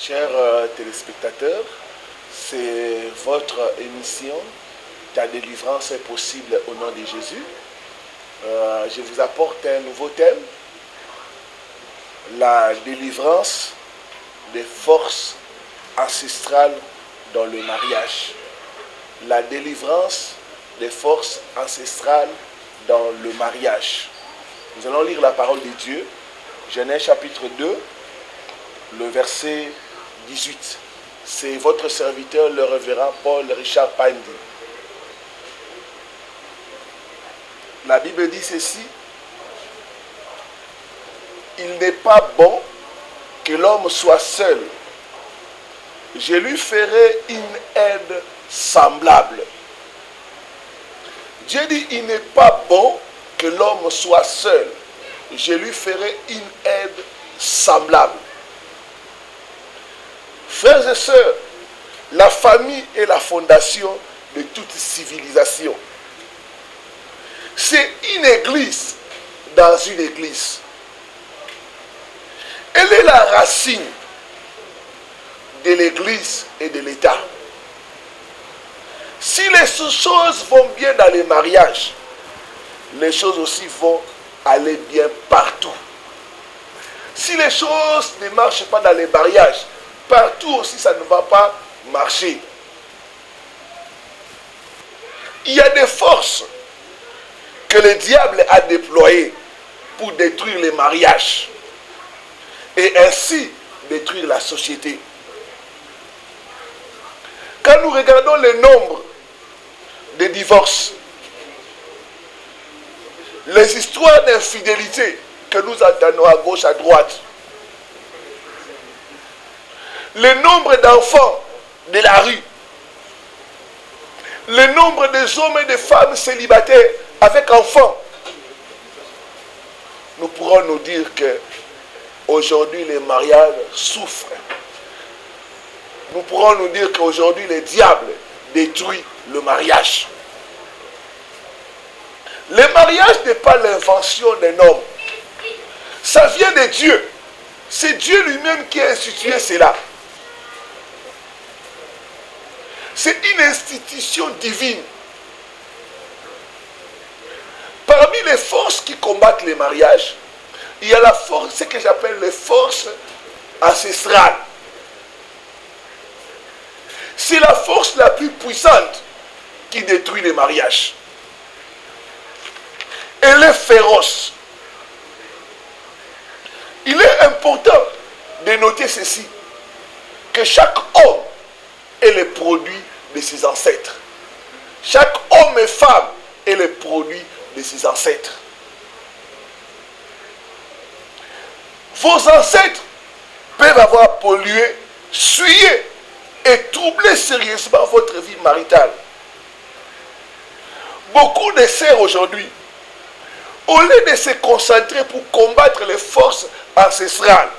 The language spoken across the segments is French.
Chers téléspectateurs, c'est votre émission Ta délivrance est possible au nom de Jésus. Je vous apporte un nouveau thème, la délivrance des forces ancestrales dans le mariage. La délivrance des forces ancestrales dans le mariage. Nous allons lire la parole de Dieu, Genèse chapitre 2, le verset 18. C'est votre serviteur, le révérend Paul Richard Pindi. La Bible dit ceci: il n'est pas bon que l'homme soit seul. Je lui ferai une aide semblable. Dieu dit, il n'est pas bon que l'homme soit seul. Je lui ferai une aide semblable. Frères et sœurs, la famille est la fondation de toute civilisation. C'est une église dans une église. Elle est la racine de l'église et de l'État. Si les choses vont bien dans les mariages, les choses aussi vont aller bien partout. Si les choses ne marchent pas dans les mariages, partout aussi ça ne va pas marcher. Il y a des forces que le diable a déployées pour détruire les mariages et ainsi détruire la société. Quand nous regardons le nombre de divorces, les histoires d'infidélité que nous entendons à gauche, à droite, le nombre d'enfants de la rue, le nombre des hommes et des femmes célibataires avec enfants, nous pourrons nous dire que aujourd'hui les mariages souffrent. Nous pourrons nous dire qu'aujourd'hui le diable détruit le mariage. Le mariage n'est pas l'invention d'un homme. Ça vient de Dieu. C'est Dieu lui-même qui a institué cela. C'est une institution divine. Parmi les forces qui combattent les mariages, il y a la force, ce que j'appelle les forces ancestrales. C'est la force la plus puissante qui détruit les mariages. Elle est féroce. Il est important de noter ceci, que chaque homme est le produit de ses ancêtres. Chaque homme et femme est le produit de ses ancêtres. Vos ancêtres peuvent avoir pollué, souillé et troublé sérieusement votre vie maritale. Beaucoup de sœurs aujourd'hui, au lieu de se concentrer pour combattre les forces ancestrales,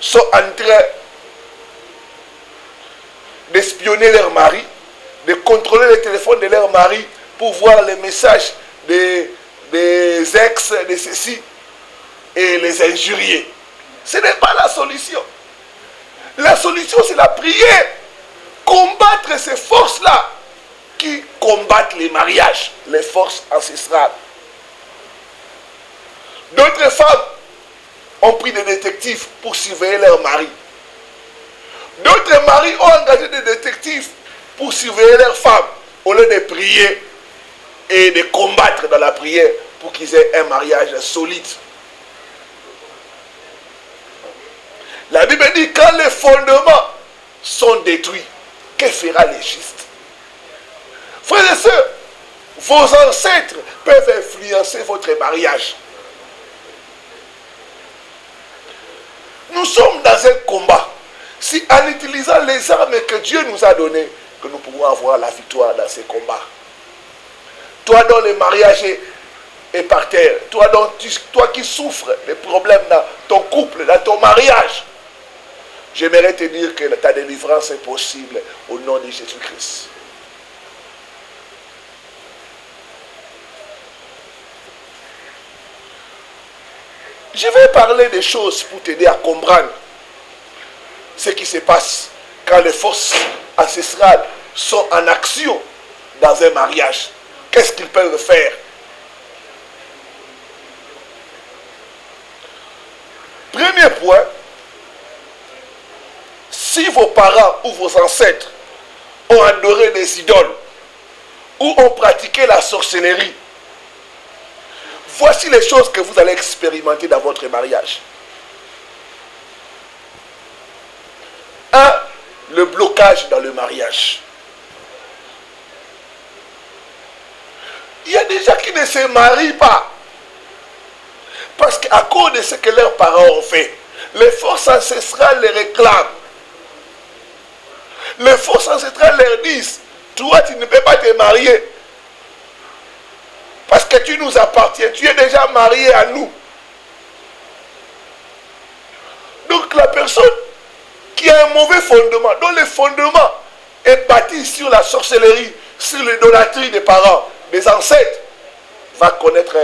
sont en train d'espionner leur mari, de contrôler le téléphone de leur mari pour voir les messages des ex, de ceci, et les injurier. Ce n'est pas la solution. La solution, c'est la prière. Combattre ces forces-là qui combattent les mariages, les forces ancestrales. D'autres femmes ont pris des détectives pour surveiller leurs maris. D'autres maris ont engagé des détectives pour surveiller leurs femmes au lieu de prier et de combattre dans la prière pour qu'ils aient un mariage solide. La Bible dit, quand les fondements sont détruits, que fera le juste? Frères et sœurs, vos ancêtres peuvent influencer votre mariage. Nous sommes dans un combat. Si en utilisant les armes que Dieu nous a données, que nous pouvons avoir la victoire dans ces combats. Toi dont le mariage est par terre, toi qui souffres des problèmes dans ton couple, dans ton mariage, j'aimerais te dire que ta délivrance est possible au nom de Jésus-Christ. Je vais parler des choses pour t'aider à comprendre. ce qui se passe quand les forces ancestrales sont en action dans un mariage. Qu'est-ce qu'ils peuvent faire? Premier point, si vos parents ou vos ancêtres ont adoré des idoles ou ont pratiqué la sorcellerie, voici les choses que vous allez expérimenter dans votre mariage. 1. Le blocage dans le mariage. Il y a des gens qui ne se marient pas parce qu'à cause de ce que leurs parents ont fait, les forces ancestrales les réclament. Les forces ancestrales leur disent, toi tu ne peux pas te marier parce que tu nous appartiens, tu es déjà marié à nous. Donc la personne qui a un mauvais fondement, dont le fondement est bâti sur la sorcellerie, sur l'idolâtrie des parents, des ancêtres, va connaître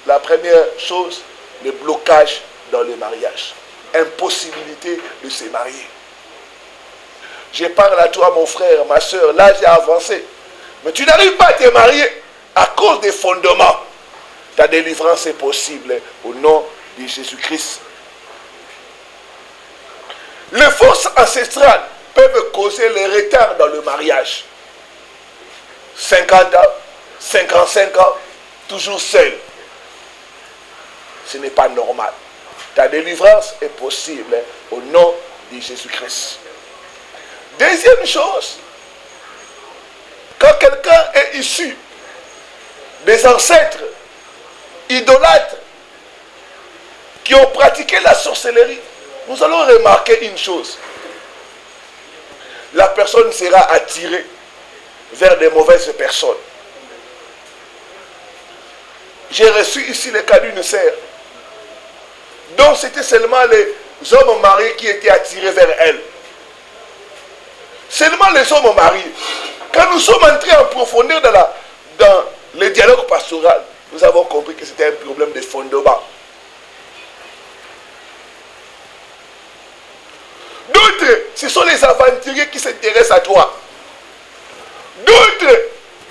la première chose, le blocage dans le mariage. Impossibilité de se marier. Je parle à toi, mon frère, ma soeur, l'âge est avancé. Mais tu n'arrives pas à te marier à cause des fondements. Ta délivrance est possible au nom de Jésus-Christ. Les forces ancestrales peuvent causer les retards dans le mariage. 50 ans, 55 ans, toujours seul. Ce n'est pas normal. Ta délivrance est possible au nom de Jésus-Christ. Deuxième chose, quand quelqu'un est issu des ancêtres idolâtres qui ont pratiqué la sorcellerie, nous allons remarquer une chose. La personne sera attirée vers des mauvaises personnes. J'ai reçu ici le cas d'une sœur. Donc c'était seulement les hommes mariés qui étaient attirés vers elle. Seulement les hommes mariés. Quand nous sommes entrés en profondeur dans le dialogue pastoral, nous avons compris que c'était un problème de fondement. D'autres, ce sont les aventuriers qui s'intéressent à toi. D'autres,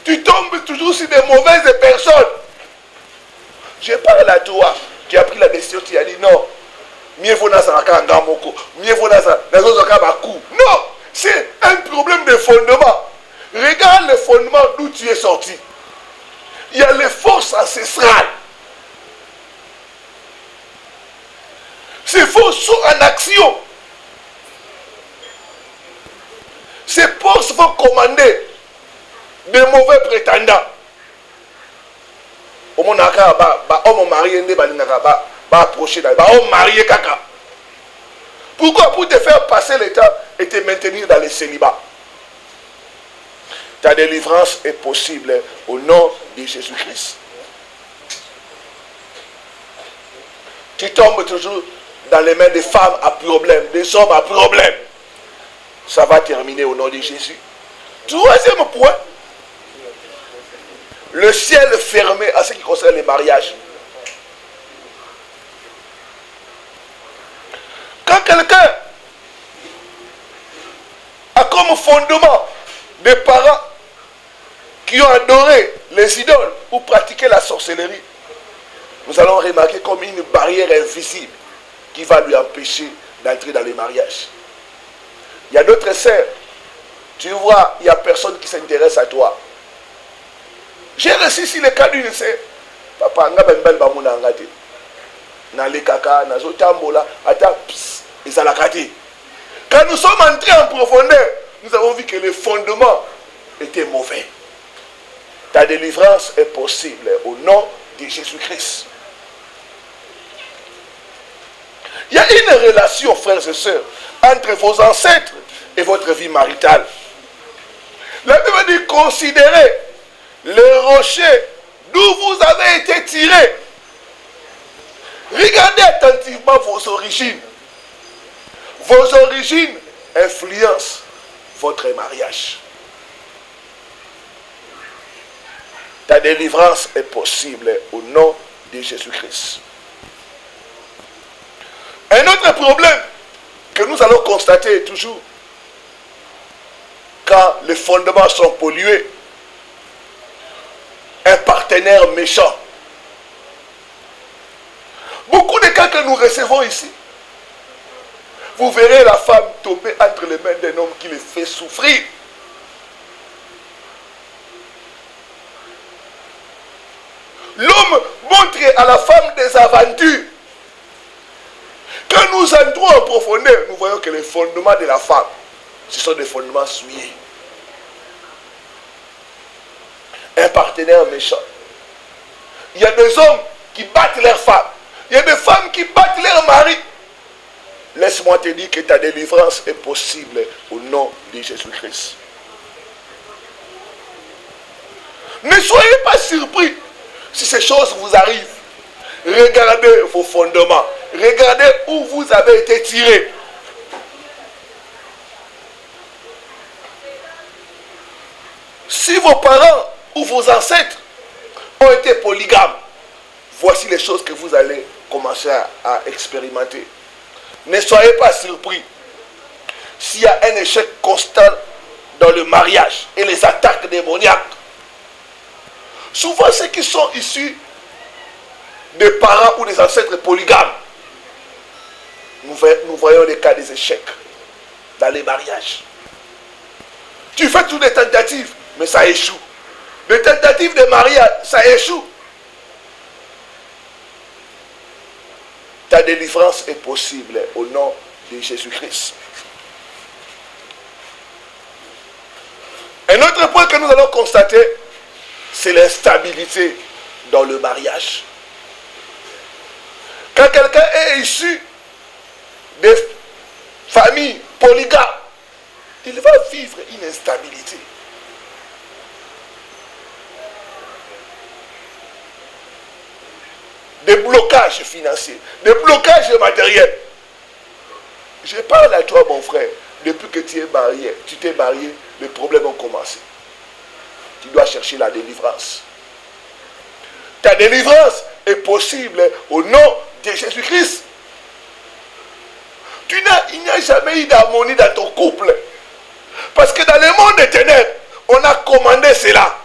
tu tombes toujours sur des mauvaises personnes. Je parle à toi qui a pris la décision, tu as dit non. Mieux vaut n'azaraka ngamoko, mieux vaut n'azaraka bakou. Non, c'est un problème de fondement. Regarde le fondement d'où tu es sorti. Il y a les forces ancestrales. Ces forces sont en action. Ces forces vont commander de mauvais prétendants. Homme marié, approcher, homme marié kaka. Pourquoi? Pour te faire passer le temps et te maintenir dans le célibat. Ta délivrance est possible au nom de Jésus-Christ. Tu tombes toujours dans les mains des femmes à problème, des hommes à problème. Ça va terminer au nom de Jésus. Troisième point, le ciel fermé à ce qui concerne les mariages. Quand quelqu'un a comme fondement des parents qui ont adoré les idoles ou pratiqué la sorcellerie, nous allons remarquer comme une barrière invisible qui va lui empêcher d'entrer dans les mariages. Il y a d'autres sœurs, tu vois, il n'y a personne qui s'intéresse à toi. J'ai reçu ici le cas d'une sœur. Papa, nga bembel bamuna ngate. Na le kaka, na zotambola, ata ps, izalakati. Quand nous sommes entrés en profondeur, nous avons vu que les fondements étaient mauvais. Ta délivrance est possible au nom de Jésus-Christ. Il y a une relation, frères et sœurs, entre vos ancêtres et votre vie maritale. La Bible dit considérez les rochers d'où vous avez été tirés. Regardez attentivement vos origines. Vos origines influencent votre mariage. Ta délivrance est possible au nom de Jésus-Christ. Un autre problème que que nous allons constater toujours quand les fondements sont pollués, un partenaire méchant. Beaucoup de cas que nous recevons ici, vous verrez la femme tomber entre les mains d'un homme qui les fait souffrir. L'homme montre à la femme des aventures. Quand nous entrons en profondeur, nous voyons que les fondements de la femme, ce sont des fondements souillés. Un partenaire méchant. Il y a des hommes qui battent leurs femmes. Il y a des femmes qui battent leurs maris. Laisse-moi te dire que ta délivrance est possible au nom de Jésus-Christ. Ne soyez pas surpris si ces choses vous arrivent. Regardez vos fondements. Regardez où vous avez été tiré. Si vos parents ou vos ancêtres ont été polygames, voici les choses que vous allez commencer à expérimenter. Ne soyez pas surpris s'il y a un échec constant dans le mariage et les attaques démoniaques. Souvent, ceux qui sont issus des parents ou des ancêtres polygames, nous voyons les cas des échecs dans les mariages. Tu fais toutes les tentatives, mais ça échoue. Les tentatives de mariage, ça échoue. Ta délivrance est possible au nom de Jésus-Christ. Un autre point que nous allons constater, c'est l'instabilité dans le mariage. Quand quelqu'un est issu des familles polygames, il va vivre une instabilité. Des blocages financiers, des blocages matériels. Je parle à toi, mon frère, depuis que tu t'es marié, les problèmes ont commencé. Tu dois chercher la délivrance. Ta délivrance est possible au nom de Jésus-Christ. Il n'y a jamais eu d'harmonie dans ton couple. Parce que dans le monde des ténèbres, on a commandé cela.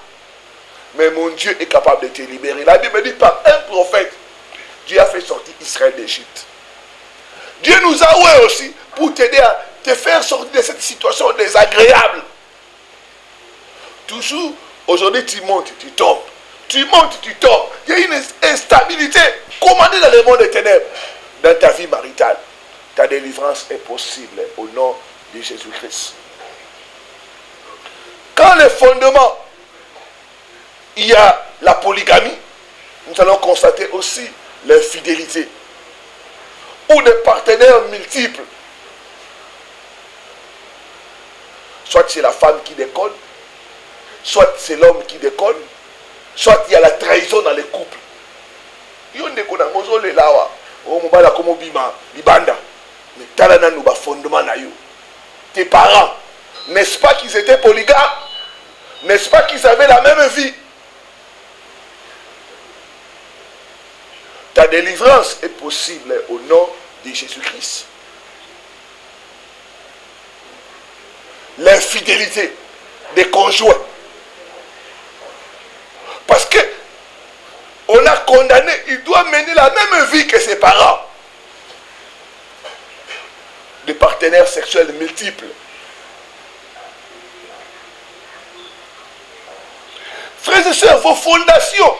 Mais mon Dieu est capable de te libérer. La Bible dit par un prophète, Dieu a fait sortir Israël d'Égypte. Dieu nous a oué aussi pour t'aider à te faire sortir de cette situation désagréable. Toujours, aujourd'hui tu montes, tu tombes. Tu montes, tu tombes. Il y a une instabilité commandée dans le monde des ténèbres. Dans ta vie maritale, ta délivrance est possible au nom de Jésus-Christ. Quand les fondements, il y a la polygamie, nous allons constater aussi l'infidélité ou des partenaires multiples. Soit c'est la femme qui déconne, soit c'est l'homme qui déconne, soit il y a la trahison dans les couples. Tes parents, n'est-ce pas qu'ils étaient polygames? N'est-ce pas qu'ils avaient la même vie? Ta délivrance est possible au nom de Jésus-Christ. L'infidélité des conjoints. Parce que on a condamné, il doit mener la même vie que ses parents. Des partenaires sexuels multiples. Frères et sœurs, vos fondations,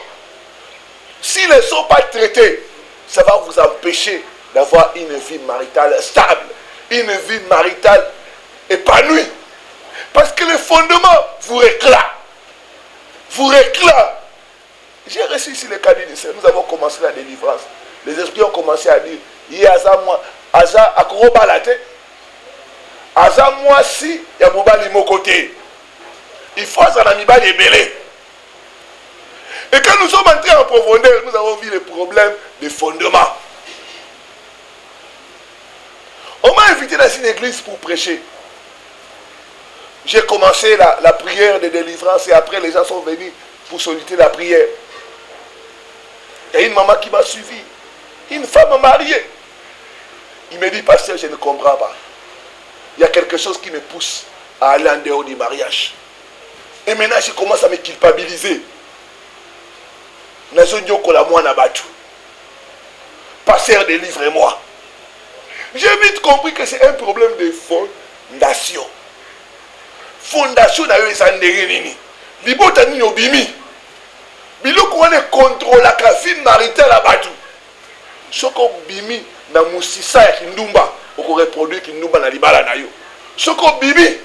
s'ils ne sont pas traités, ça va vous empêcher d'avoir une vie maritale stable, une vie maritale épanouie. Parce que les fondements vous réclament. Vous réclament. J'ai reçu ici le cas d'Initié. Nous avons commencé la délivrance. Les esprits ont commencé à dire, il y a moi, Aza Akrobalate, Aza moi si, il y a Mobali mon côté. Il faut un amibal et belé. Et quand nous sommes entrés en profondeur, nous avons vu les problèmes de fondement. On m'a invité dans une église pour prêcher. J'ai commencé la prière de délivrance et après les gens sont venus pour solliciter la prière. Il y a une maman qui m'a suivi, une femme mariée. Il me dit, pasteur, je ne comprends pas. il y a quelque chose qui me pousse à aller en dehors du mariage. Et maintenant, je commence à me culpabiliser. Pasteur, délivre-moi. J'ai vite compris que c'est un problème de fondation. Fondation na yo eza ndenge nini. Libota nini obimi. Biloko wana contrôle ka vie maritale à batu. Soko bimi na musisa ya kindumba, oko reproduire kindumba na libala na yo. Soko bimi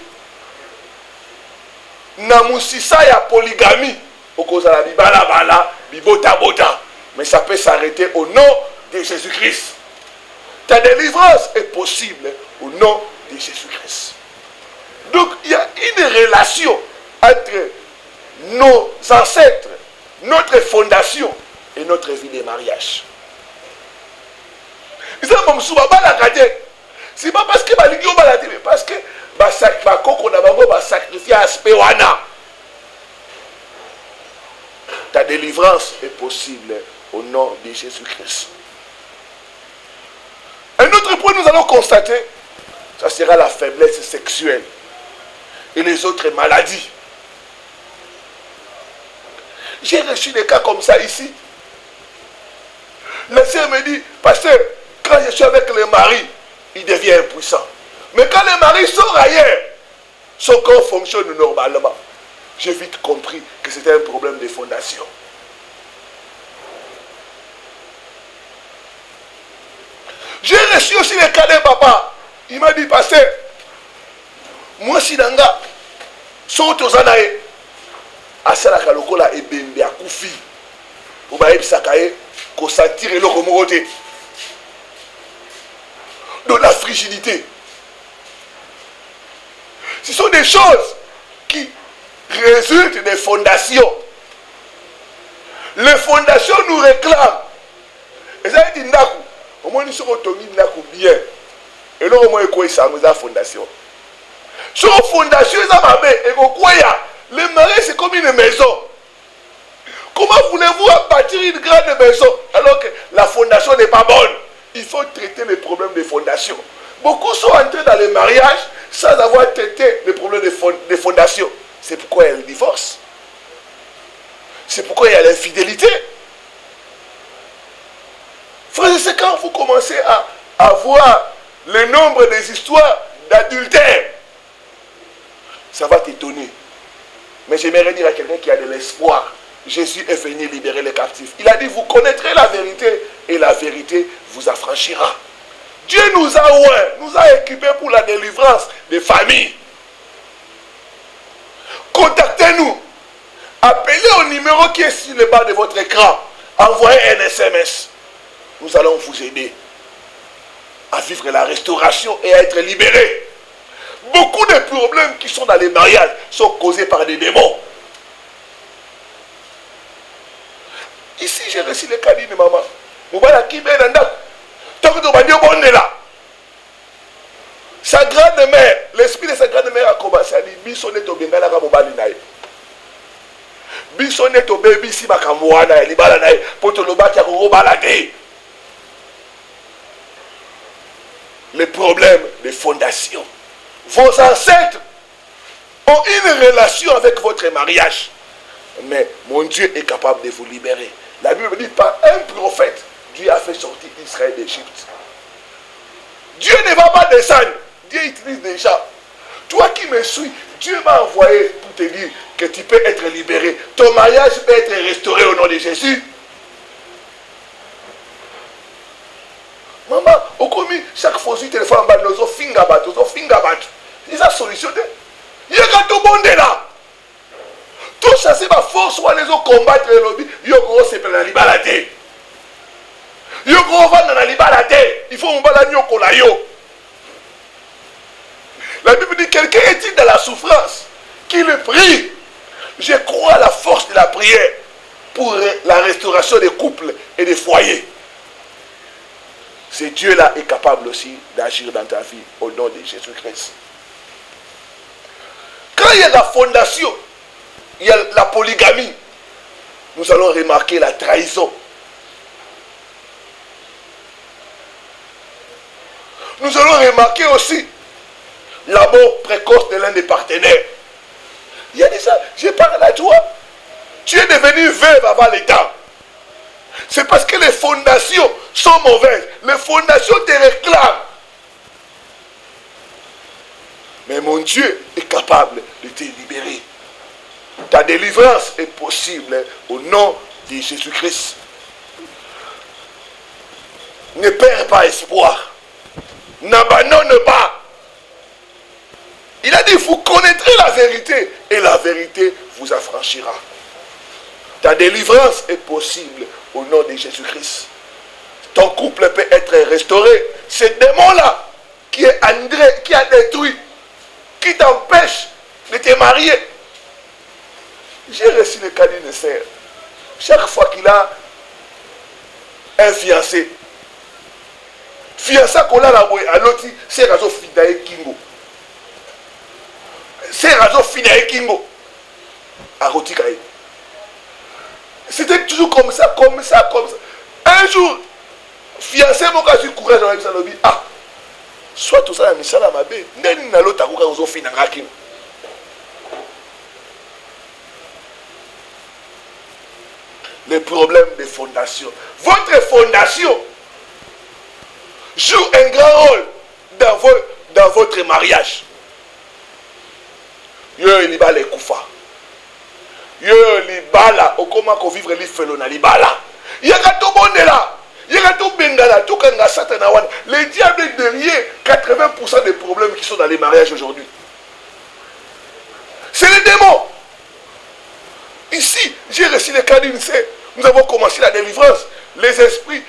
na musisa ya polygamie, oko za la libala bala, bibota bota. Mais ça peut s'arrêter au nom de Jésus-Christ. Ta délivrance est possible au nom de Jésus-Christ. Donc il y a une relation entre nos ancêtres, notre fondation et notre vie de mariage. C'est pas parce que mais parce que ta délivrance est possible au nom de Jésus-Christ. Un autre point, nous allons constater, ça sera la faiblesse sexuelle et les autres maladies. J'ai reçu des cas comme ça ici. La sœur me dit, pasteur, quand je suis avec le mari, il devient impuissant. Mais quand le mari sort ailleurs, son corps fonctionne normalement. J'ai vite compris que c'était un problème de fondation. J'ai reçu aussi les cas d'un papa. Il m'a dit, pasteur, moi si nanga, saute aux anaïs, asalaka lokola ebembe akufi, ou baïb sakaye, ko sentir le komorote. De la frigidité. Ce sont des choses qui résultent des fondations. Les fondations nous réclament. Et ça dit ndaku. Au moins nous sommes ndaku bien. Et là au moins quoi ça nous a fondation. Sur fondation ça m'a et quoi le mariage c'est comme une maison. Comment voulez-vous bâtir une grande maison alors que la fondation n'est pas bonne? Il faut traiter les problèmes de fondation. Beaucoup sont entrés dans le mariage sans avoir traité les problèmes de fondation. C'est pourquoi il y a le divorce. C'est pourquoi il y a l'infidélité. Frères et sœurs, quand vous commencez à voir le nombre des histoires d'adultère, ça va t'étonner. Mais j'aimerais dire à quelqu'un qui a de l'espoir, Jésus est venu libérer les captifs. Il a dit, vous connaîtrez la vérité et la vérité vous affranchira. Dieu nous a équipés pour la délivrance des familles. Contactez-nous. Appelez au numéro qui est sur le bas de votre écran. Envoyez un SMS. Nous allons vous aider à vivre la restauration et à être libérés. Beaucoup de problèmes qui sont dans les mariages sont causés par des démons. Ici, j'ai reçu le cas d'une maman. Sa grande-mère, l'esprit de sa grande-mère a commencé à dire Bisonnet au Bengala Kamobalinaï. Bisonnet au baby si Makamouana, Libalanaï, Potoloba Karobalade. Les problèmes de fondation. Vos ancêtres ont une relation avec votre mariage. Mais mon Dieu est capable de vous libérer. La Bible dit par un prophète, Dieu a fait sortir Israël d'Égypte. Dieu ne va pas descendre. Dieu utilise déjà. Toi qui me suis, Dieu m'a envoyé pour te dire que tu peux être libéré. Ton mariage peut être restauré au nom de Jésus. Maman, au commis, chaque fois que tu téléphones, nous avons fingabat. Ils ont solutionné. Il y a un monde là. Tout ça, c'est ma force ou les autres combattre le lobby. Yoko, c'est pour la liberté. Yoko, va dans la liberté. Il faut un balanyo kolayo. La Bible dit quelqu'un est-il dans la souffrance, qu'il prie. Je crois à la force de la prière pour la restauration des couples et des foyers. Ce Dieu-là est capable aussi d'agir dans ta vie au nom de Jésus-Christ. Quand il y a la fondation, il y a la polygamie, nous allons remarquer la trahison. Nous allons remarquer aussi la mort précoce de l'un des partenaires. Il a dit ça, je parle à toi. Tu es devenu veuve avant les temps. C'est parce que les fondations sont mauvaises. Les fondations te réclament. Mais mon Dieu est capable de te libérer. Ta délivrance est possible au nom de Jésus-Christ. Ne perds pas espoir. N'abandonne pas. Il a dit, vous connaîtrez la vérité et la vérité vous affranchira. Ta délivrance est possible au nom de Jésus-Christ. Ton couple peut être restauré. Ce démon-là qui est André, qui a détruit, qui t'empêche de te marier. J'ai reçu le cas d'une sœur. Chaque fois qu'il a un fiancé, fiancé qu'on a la boue, à l'autre, c'est raison Fidae Kingo. C'est raison Fidae Kingo. À Rotikaï. C'était toujours comme ça, comme ça, comme ça. Un jour, fiancé, mon cas, je suis courage dans la mission. Ah, soit tout ça, la mission, la mabé. N'est-ce pas l'autre, on a fait un rakin. Les problèmes de fondation. Votre fondation joue un grand rôle dans votre mariage. Yo liba les koufa. Yo libala okoma ko vivre li felo na libala. Yaka to bondela. Yaka to bengala to kanga satana wana. Les diables derrière 80% des problèmes qui sont dans les mariages aujourd'hui. C'est les démons. Ici, j'ai reçu le cas d'une sœur. Nous avons commencé la délivrance. Les esprits,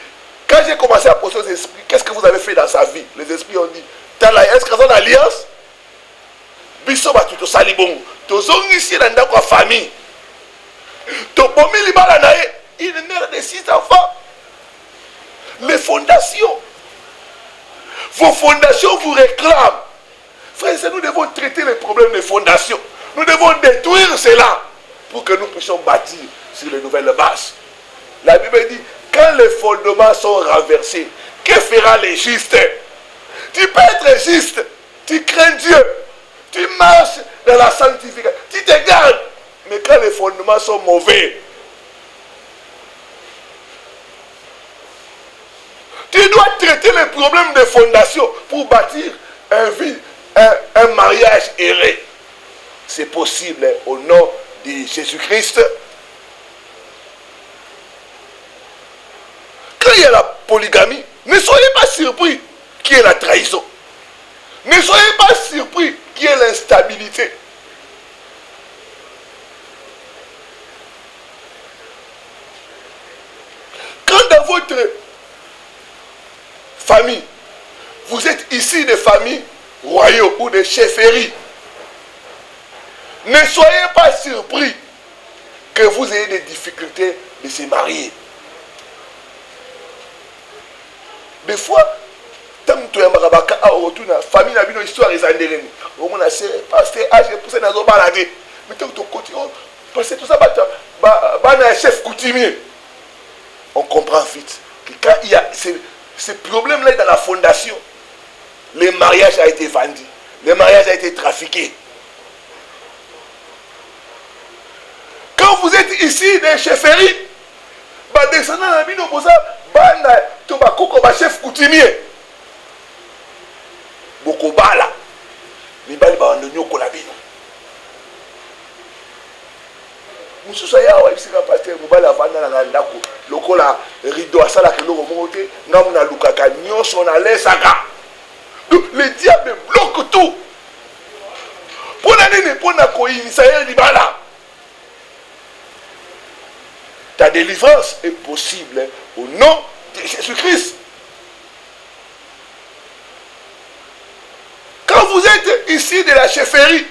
quand j'ai commencé à poser aux esprits, qu'est-ce que vous avez fait dans sa vie? Les esprits ont dit, est-ce qu'ils ont une alliance? Biso ba tuto salibongo. Tozongi ici dans la famille. Tobomi libala nae, il est né de 6 enfants. Les fondations. Vos fondations vous réclament. Frères, nous devons traiter les problèmes des fondations. Nous devons détruire cela pour que nous puissions bâtir sur les nouvelles bases. La Bible dit, quand les fondements sont renversés, que fera les justes? Tu peux être juste, tu crains Dieu, tu marches dans la sanctification, tu te gardes. Mais quand les fondements sont mauvais, tu dois traiter les problèmes de fondation pour bâtir un mariage erré. C'est possible au nom de Jésus-Christ. Quand il y a la polygamie, ne soyez pas surpris qu'il y ait la trahison. Ne soyez pas surpris qu'il y ait l'instabilité. Quand dans votre famille, vous êtes ici de familles royaux ou de chefferies, ne soyez pas surpris que vous ayez des difficultés de se marier. Des fois, tant que tu as une famille, tu as une histoire, ils ont des pasteur, j'ai poussé dans un balade. Mais tant que tu continues, parce que tout ça, un chef coutumier. On comprend vite que quand il y a ce problème-là dans la fondation, le mariage a été vendu, le mariage a été trafiqué. Quand vous êtes ici des chefferies, descendant dans la vie, tu vas chef coutumier. Beaucoup bala. Mais bala ba ndo nyoko la bino. Mususu ya wa ibisika pasteur mobala vanda na ndako. Lokola rideau asala ke loko monte, ngamu na lukaka nyonso na lesaka. Donc le diable bloque tout. Pour la nene pour na ko inisa libala. Ta délivrance est possible au nom de Jésus-Christ. Quand vous êtes ici de la chefferie,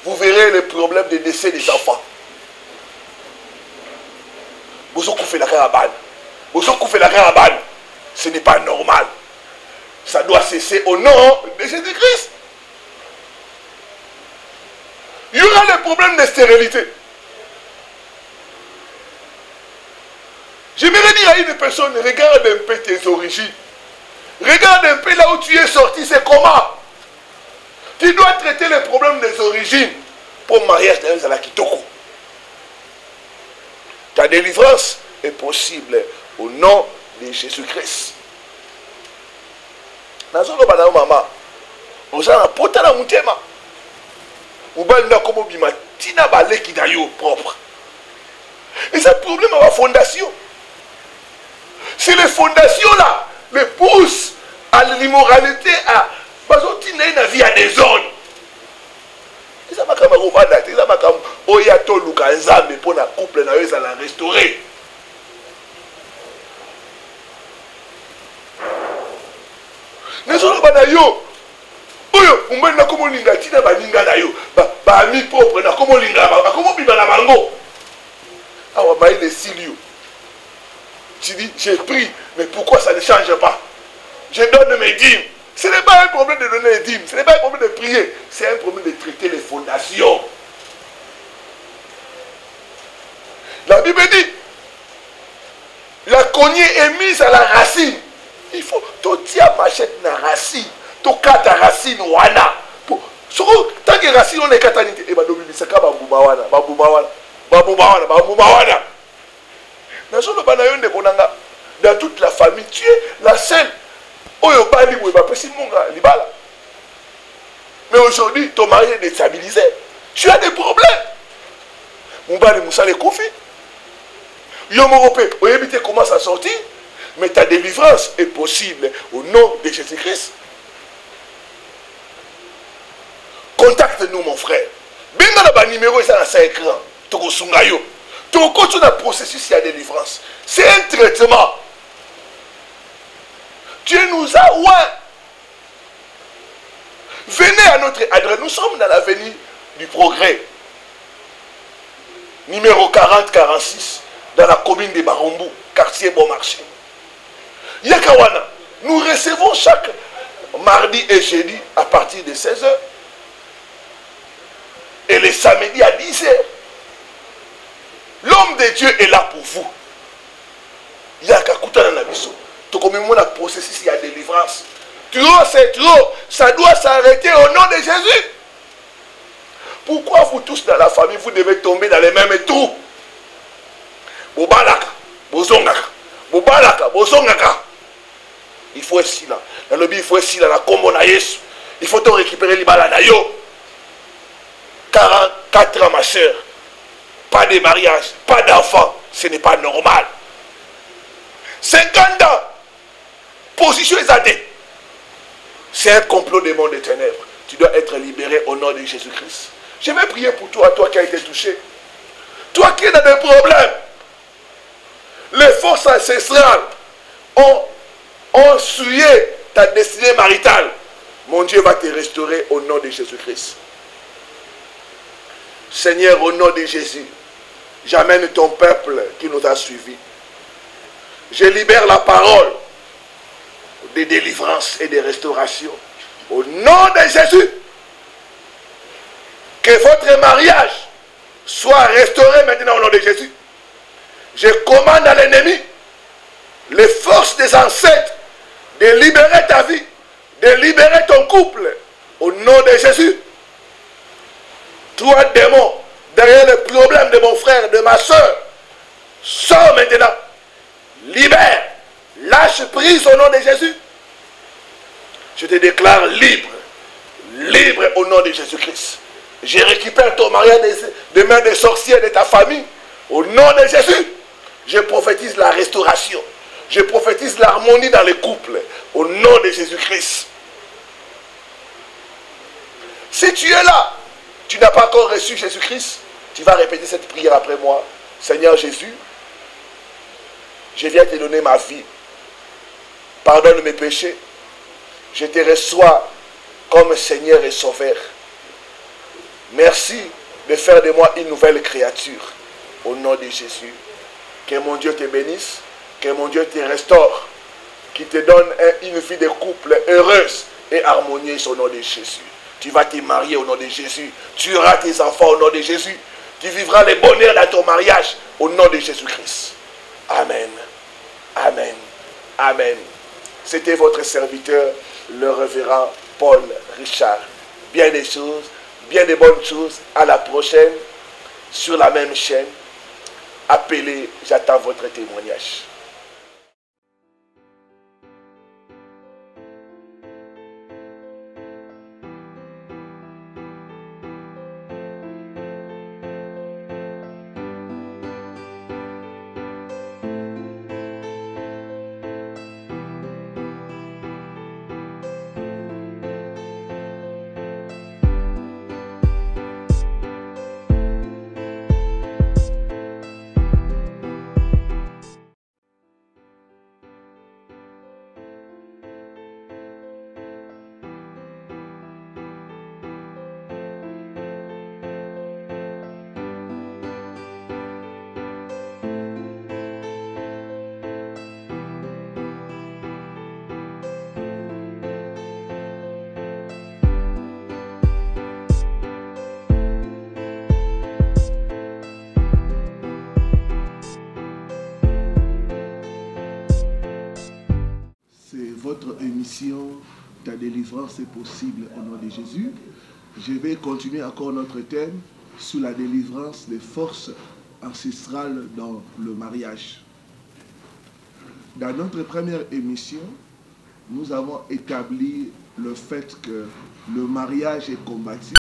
vous verrez le problème de décès des enfants. Ce n'est pas normal. Ça doit cesser au nom de Jésus-Christ. Il y aura le problème de stérilité. J'aimerais dire à une personne, regarde un peu tes origines. Regarde un peu là où tu es sorti, c'est comment. Tu dois traiter les problèmes des origines pour mariage dans la kitoko. Ta délivrance est possible au nom de Jésus-Christ. Nazolo bana mama. Ozana pota na mutema. Mubali na komo bima tina baleki na yo propre. Et c'est le problème à la fondation. C'est les fondations là, les poussent à l'immoralité, à la vie à des zones. Et ça m'a comme un ça m'a comme oyato lukanzambe pour la couple na yo la restaurer. Nezolo bana yo. Oyo, umbe na komo linga tina ba linga na yo. Ba ami propre na komo linga ba komo biba na bango. Ah ouais, les Silio. Tu dis, j'ai pris, mais pourquoi ça ne change pas? Je donne mes dîmes. Ce n'est pas un problème de donner les dîmes, ce n'est pas un problème de prier, c'est un problème de traiter les fondations. La Bible dit, la cognée est mise à la racine. Il faut, tu tiens machette na racine, tu kata racine wana. Tant que racine on est katanité, et bah domini c'est ka baboubawana. Dans toute la famille, tu es la seule. Mais aujourd'hui, ton mari est déstabilisé. Tu as des problèmes. Commence à sortir, mais ta délivrance est possible au nom de Jésus-Christ. Contacte-nous, mon frère. Benga numéro est à écran. Ton côté d'un processus de délivrance. C'est un traitement. Dieu nous a oint. Venez à notre adresse. Nous sommes dans l'avenue du Progrès. Numéro 40-46. Dans la commune de Barombo. Quartier Bon Marché. Yakawana. Nous recevons chaque mardi et jeudi à partir de 16h. Et les samedis à 10h. L'homme de Dieu est là pour vous. Il y a qu'à écouter dans la mission. Tout comme mon processus, il y a délivrance. Trop, c'est trop. Ça doit s'arrêter au nom de Jésus. Pourquoi vous tous dans la famille, vous devez tomber dans les mêmes trous? Bobalaka, bozongaka. Bobalaka, bozongaka. Il faut être là. Dans le il faut être là. La combo na Yesu. Il faut te récupérer les balles na yo. 44 ans, ma soeur. Pas de mariage, pas d'enfant, ce n'est pas normal. 50 ans, position exaltée. C'est un complot des mondes des ténèbres. Tu dois être libéré au nom de Jésus-Christ. Je vais prier pour toi, toi qui as été touché. Toi qui es dans des problèmes. Les forces ancestrales ont souillé ta destinée maritale. Mon Dieu va te restaurer au nom de Jésus-Christ. Seigneur, au nom de Jésus, j'amène ton peuple qui nous a suivis. Je libère la parole de délivrance et de restauration. Au nom de Jésus, que votre mariage soit restauré maintenant au nom de Jésus. Je commande à l'ennemi, les forces des ancêtres, de libérer ta vie, de libérer ton couple. Au nom de Jésus. Toi, démon, derrière le problème de mon frère, de ma soeur, sors maintenant. Libère. Lâche prise au nom de Jésus. Je te déclare libre. Libre au nom de Jésus-Christ. Je récupère ton mariage des mains des sorciers de ta famille. Au nom de Jésus. Je prophétise la restauration. Je prophétise l'harmonie dans les couples. Au nom de Jésus-Christ. Si tu es là, tu n'as pas encore reçu Jésus-Christ, tu vas répéter cette prière après moi. Seigneur Jésus, je viens te donner ma vie. Pardonne mes péchés. Je te reçois comme Seigneur et Sauveur. Merci de faire de moi une nouvelle créature. Au nom de Jésus. Que mon Dieu te bénisse. Que mon Dieu te restaure. Qu'il te donne une vie de couple heureuse et harmonieuse au nom de Jésus. Tu vas te marier au nom de Jésus. Tu auras tes enfants au nom de Jésus. Tu vivras le bonheur dans ton mariage au nom de Jésus-Christ. Amen. Amen. Amen. C'était votre serviteur, le révérend Paul Richard bien des choses, bien des bonnes choses. À la prochaine, sur la même chaîne. Appelez, j'attends votre témoignage. Votre émission Ta délivrance est possible au nom de Jésus. Je vais continuer encore notre thème sur la délivrance des forces ancestrales dans le mariage. Dans notre première émission, nous avons établi le fait que le mariage est combattu